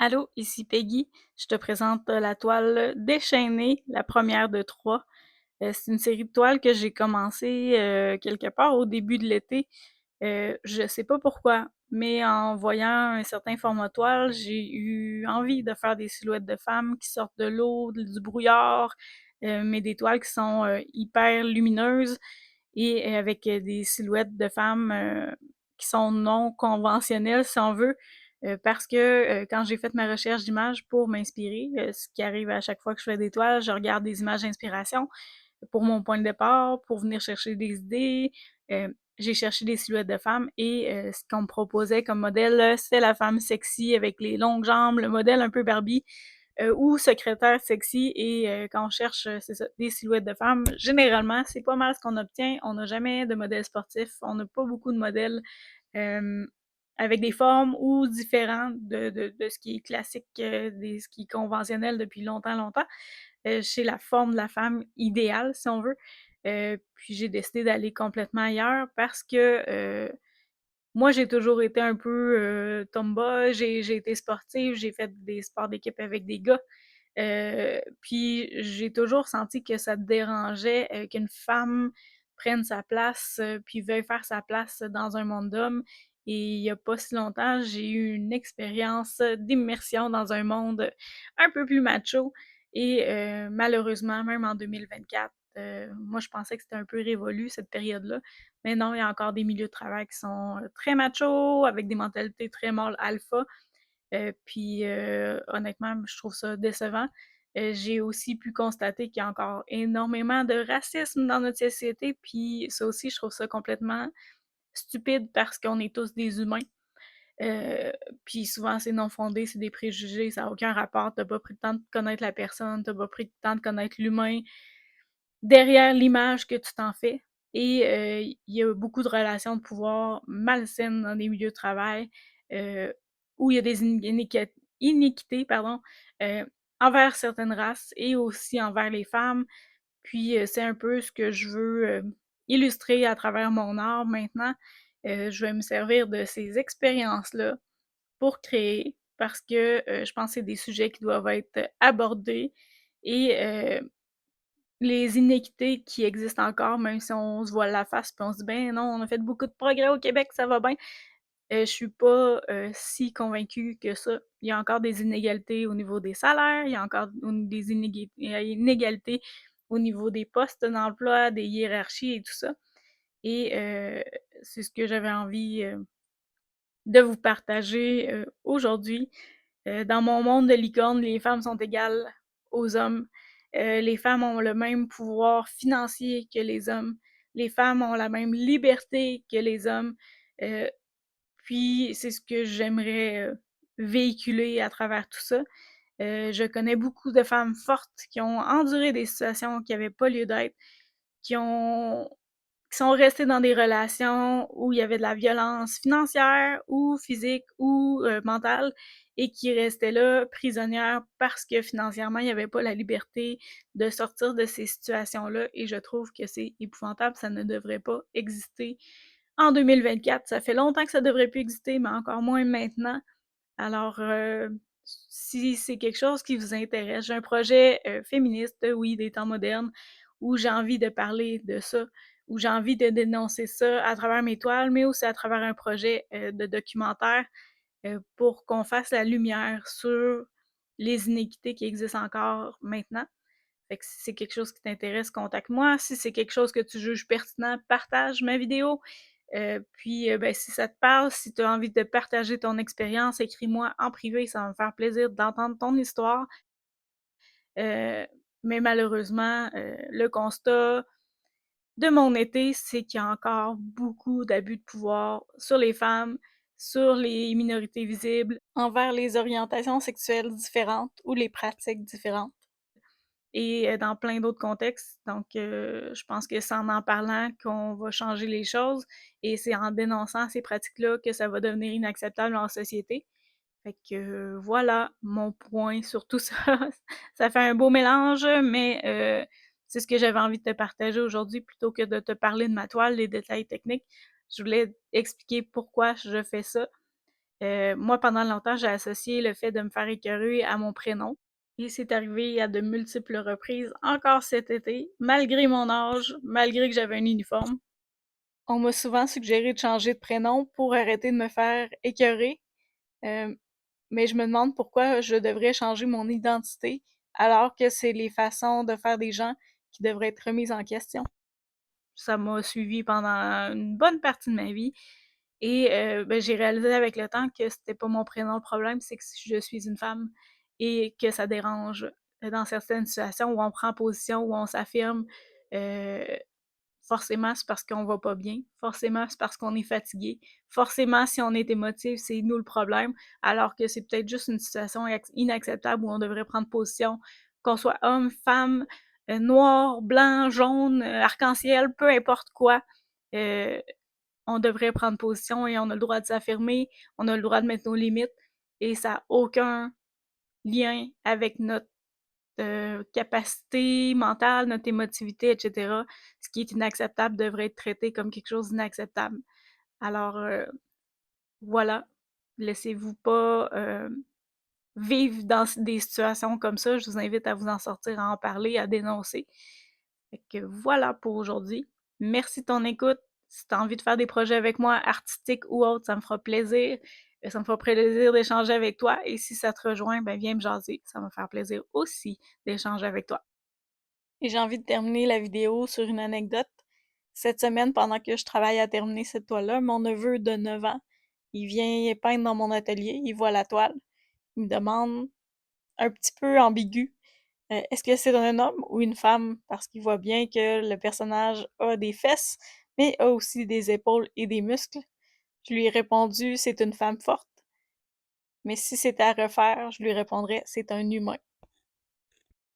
Allô, ici Peggy. Je te présente la toile Déchaînée, la première de 3. C'est une série de toiles que j'ai commencé, quelque part au début de l'été. Je sais pas pourquoi, mais en voyant un certain format toile, j'ai eu envie de faire des silhouettes de femmes qui sortent de l'eau, du brouillard, mais des toiles qui sont, hyper lumineuses et avec, des silhouettes de femmes, qui sont non conventionnelles, si on veut, parce que, quand j'ai fait ma recherche d'images pour m'inspirer, ce qui arrive à chaque fois que je fais des toiles, je regarde des images d'inspiration pour mon point de départ, pour venir chercher des idées. J'ai cherché des silhouettes de femmes et ce qu'on me proposait comme modèle, c'était la femme sexy avec les longues jambes, le modèle un peu Barbie, ou secrétaire sexy et quand on cherche, c'est ça, des silhouettes de femmes, généralement, c'est pas mal ce qu'on obtient. On n'a jamais de modèles sportifs, on n'a pas beaucoup de modèles, hem, avec des formes ou différents de ce qui est classique, de ce qui est conventionnel depuis longtemps, longtemps. Chez la forme de la femme idéale, si on veut. Puis j'ai décidé d'aller complètement ailleurs parce que, moi, j'ai toujours été un peu, tomboy, j'ai été sportive, j'ai fait des sports d'équipe avec des gars, puis j'ai toujours senti que ça dérangeait, qu'une femme prenne sa place, puis veuille faire sa place dans un monde d'hommes et il y a pas si longtemps, j'ai eu une expérience, d'immersion dans un monde un peu plus macho et malheureusement, même en 2024, moi je pensais que c'était un peu révolu cette période-là, mais non, il y a encore des milieux de travail qui sont, très machos, avec des mentalités très mâles alpha, puis honnêtement, je trouve ça décevant. J'ai aussi pu constater qu'il y a encore énormément de racisme dans notre société, puis ça aussi, je trouve ça complètement stupide parce qu'on est tous des humains. Heu, Puis souvent, c'est non fondé, c'est des préjugés, ça a aucun rapport. Tu pas pris le temps de connaître la personne, tu pas pris le temps de connaître l'humain derrière l'image que tu t'en fais et il y a beaucoup de relations de pouvoir malsaines dans les milieux de travail, heu, où il y a des iniquités, pardon, heu, envers certaines races et aussi envers les femmes. Puis, c'est un peu ce que je veux, illustrer à travers mon art maintenant. Je vais me servir de ces expériences-là pour créer parce que, je pense que c'est des sujets qui doivent être abordés et les inéquités qui existent encore, même si on se voile la face puis on se dit: «Ben non, on a fait beaucoup de progrès au Québec, ça va bien». Je suis pas, si convaincue que ça. Il y a encore des inégalités au niveau des salaires, il y a encore des inégalités au niveau des postes d'emploi, des hiérarchies et tout ça et c'est ce que j'avais envie, de vous partager, aujourd'hui. Dans mon monde de licorne, les femmes sont égales aux hommes. Les femmes ont le même pouvoir financier que les hommes. Les femmes ont la même liberté que les hommes. Heu, Puis c'est ce que j'aimerais, véhiculer à travers tout ça. Je connais beaucoup de femmes fortes qui ont enduré des situations qui avaient pas lieu d'être, qui ont qui sont restés dans des relations où il y avait de la violence financière ou physique ou, mentale et qui restaient là prisonnières parce que financièrement, il y avait pas la liberté de sortir de ces situations-là et je trouve que c'est épouvantable, ça ne devrait pas exister en 2024. Ça fait longtemps que ça devrait plus exister, mais encore moins maintenant. Alors, si c'est quelque chose qui vous intéresse, j'ai un projet, féministe, oui, des temps modernes, où j'ai envie de parler de ça, où j'ai envie de dénoncer ça à travers mes toiles, mais aussi à travers un projet, de documentaire, pour qu'on fasse la lumière sur les inéquités qui existent encore maintenant. Fait que si c'est quelque chose qui t'intéresse, contacte-moi. Si c'est quelque chose que tu juges pertinent, partage ma vidéo. Puis, ben, si ça te parle, si tu as envie de partager ton expérience, écris-moi en privé, ça va me faire plaisir d'entendre ton histoire. Heu, mais malheureusement, le constat de mon été, c'est qu'il y a encore beaucoup d'abus de pouvoir sur les femmes, sur les minorités visibles, envers les orientations sexuelles différentes ou les pratiques différentes et dans plein d'autres contextes. Donc je pense que c'est en parlant qu'on va changer les choses et c'est en dénonçant ces pratiques-là que ça va devenir inacceptable en société. Fait que voilà mon point sur tout ça. Ça fait un beau mélange, mais c'est ce que j'avais envie de te partager aujourd'hui plutôt que de te parler de ma toile, les détails techniques. Je voulais expliquer pourquoi je fais ça Moi, pendant longtemps, j'ai associé le fait de me faire écœurer à mon prénom et c'est arrivé à de multiples reprises, encore cet été, malgré mon âge, malgré que j'avais un uniforme. On m'a souvent suggéré de changer de prénom pour arrêter de me faire écœurer, hem, mais je me demande pourquoi je devrais changer mon identité alors que c'est les façons de faire des gens qui devraient être remises en question. Ça m'a suivi pendant une bonne partie de ma vie et ben, j'ai réalisé avec le temps que c'était pas mon prénom le problème, c'est que je suis une femme et que ça dérange, dans certaines situations où on prend position, où on s'affirme, heu, forcément c'est parce qu'on va pas bien, forcément c'est parce qu'on est fatigué, forcément si on est émotif, c'est nous le problème, alors que c'est peut-être juste une situation inacceptable où on devrait prendre position, qu'on soit homme, femme, noir, blanc, jaune, arc-en-ciel, peu importe quoi, heu, on devrait prendre position et on a le droit de s'affirmer, on a le droit de mettre nos limites et ça a aucun lien avec notre, capacité mentale, notre émotivité et cetera. Ce qui est inacceptable devrait être traité comme quelque chose d'inacceptable. Alors, voilà, laissez-vous pas, vivre dans des situations comme ça. Je vous invite à vous en sortir, à en parler, à dénoncer. Fait que voilà pour aujourd'hui. Merci de ton écoute. Si tu as envie de faire des projets avec moi, artistiques ou autres, ça me fera plaisir. Ça me fera plaisir d'échanger avec toi. Et si ça te rejoint, ben viens me jaser. Ça va me faire plaisir aussi d'échanger avec toi. Et j'ai envie de terminer la vidéo sur une anecdote. Cette semaine, pendant que je travaille à terminer cette toile-là, mon neveu de 9 ans, il vient peindre dans mon atelier, il voit la toile, il me demande, un petit peu ambigu, est-ce que c'est un homme ou une femme? Parce qu'il voit bien que le personnage a des fesses, mais a aussi des épaules et des muscles. Je lui ai répondu, c'est une femme forte, mais si c'était à refaire, je lui répondrais, c'est un humain.